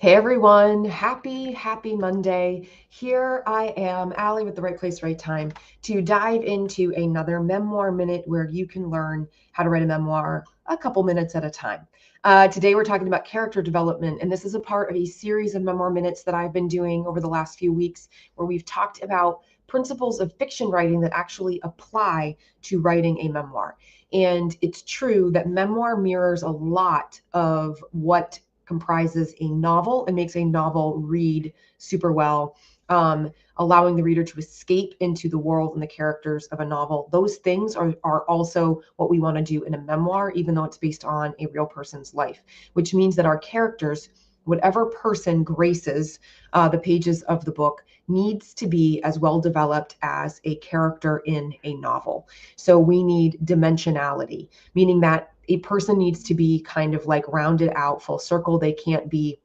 Hey everyone, happy Monday. Here I am, Allie with the Right Place, Right Time, to dive into another Memoir Minute where you can learn how to write a memoir a couple minutes at a time. Today we're talking about character development, and this is a part of a series of Memoir Minutes that I've been doing over the last few weeks where we've talked about principles of fiction writing that actually apply to writing a memoir. And it's true that memoir mirrors a lot of what comprises a novel and makes a novel read super well, allowing the reader to escape into the world and the characters of a novel. Those things are also what we want to do in a memoir, even though it's based on a real person's life, which means that our characters, whatever person graces the pages of the book, needs to be as well developed as a character in a novel. So we need dimensionality, meaning that a person needs to be kind of like rounded out, full circle. They can't be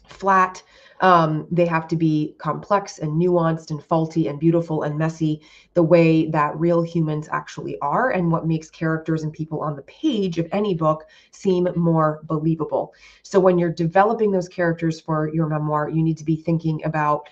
flat. They have to be complex and nuanced and faulty and beautiful and messy, the way that real humans actually are, and what makes characters and people on the page of any book seem more believable. So when you're developing those characters for your memoir, you need to be thinking about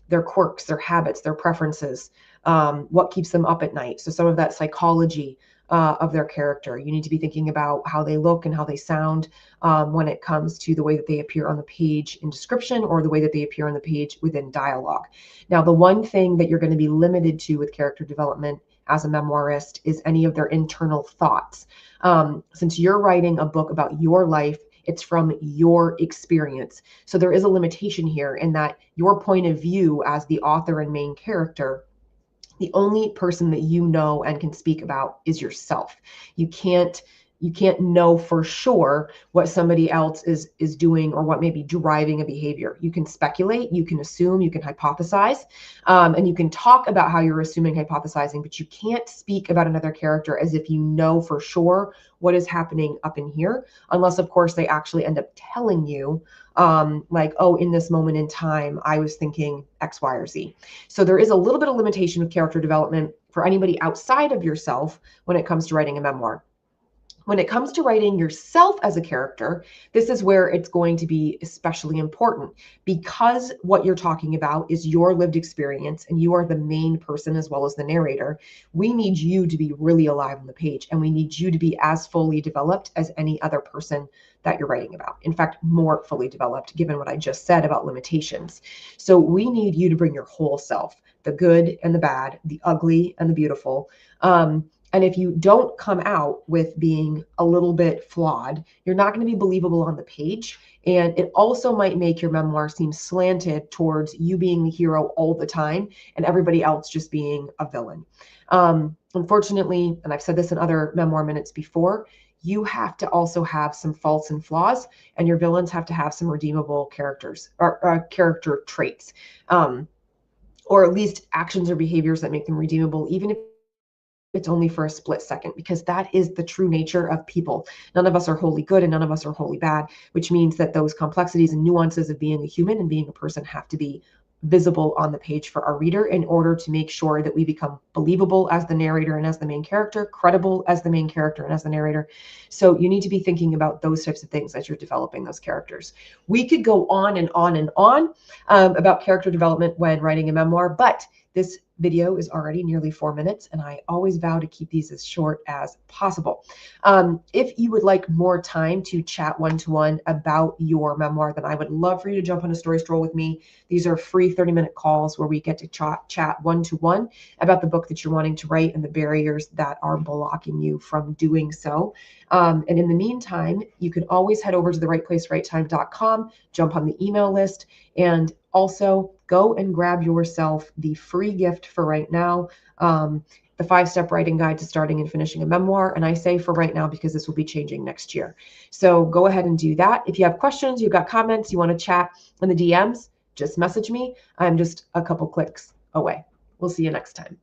their quirks, their habits, their preferences, what keeps them up at night. So some of that psychology of their character. You need to be thinking about how they look and how they sound when it comes to the way that they appear on the page in description or the way that they appear on the page within dialogue. Now, the one thing that you're going to be limited to with character development as a memoirist is any of their internal thoughts. Since you're writing a book about your life, it's from your experience. So there is a limitation here in that your point of view as the author and main character, the only person that you know and can speak about is yourself. You can't know for sure what somebody else is doing or what may be driving a behavior. You can speculate, you can assume, you can hypothesize, and you can talk about how you're assuming, hypothesizing, but you can't speak about another character as if you know for sure what is happening up in here, unless of course they actually end up telling you, like, oh, in this moment in time, I was thinking X, Y, or Z. So there is a little bit of limitation with character development for anybody outside of yourself when it comes to writing a memoir. When it comes to writing yourself as a character, this is where it's going to be especially important, because what you're talking about is your lived experience and you are the main person as well as the narrator. We need you to be really alive on the page, and we need you to be as fully developed as any other person that you're writing about. In fact, more fully developed, given what I just said about limitations. So we need you to bring your whole self, the good and the bad, the ugly and the beautiful. And if you don't come out with being a little bit flawed, you're not going to be believable on the page. And it also might make your memoir seem slanted towards you being the hero all the time and everybody else just being a villain. Unfortunately, and I've said this in other memoir minutes before, you have to also have some faults and flaws, and your villains have to have some redeemable characters or character traits, or at least actions or behaviors that make them redeemable, even if it's only for a split second, because that is the true nature of people. None of us are wholly good and none of us are wholly bad, which means that those complexities and nuances of being a human and being a person have to be visible on the page for our reader in order to make sure that we become believable as the narrator and as the main character, credible as the main character and as the narrator. So you need to be thinking about those types of things as you're developing those characters. We could go on and on and on about character development when writing a memoir, but this video is already nearly 4 minutes, and I always vow to keep these as short as possible. If you would like more time to chat one-to-one about your memoir, then I would love for you to jump on a story stroll with me. These are free 30-minute calls where we get to chat one-to-one about the book that you're wanting to write and the barriers that are blocking you from doing so. And in the meantime, you can always head over to therightplacerightTime.com, jump on the email list, and also go and grab yourself the free gift for right now, the 5-step writing guide to starting and finishing a memoir. And I say for right now because this will be changing next year. So go ahead and do that. If you have questions, you've got comments, you want to chat in the DMs, just message me. I'm just a couple clicks away. We'll see you next time.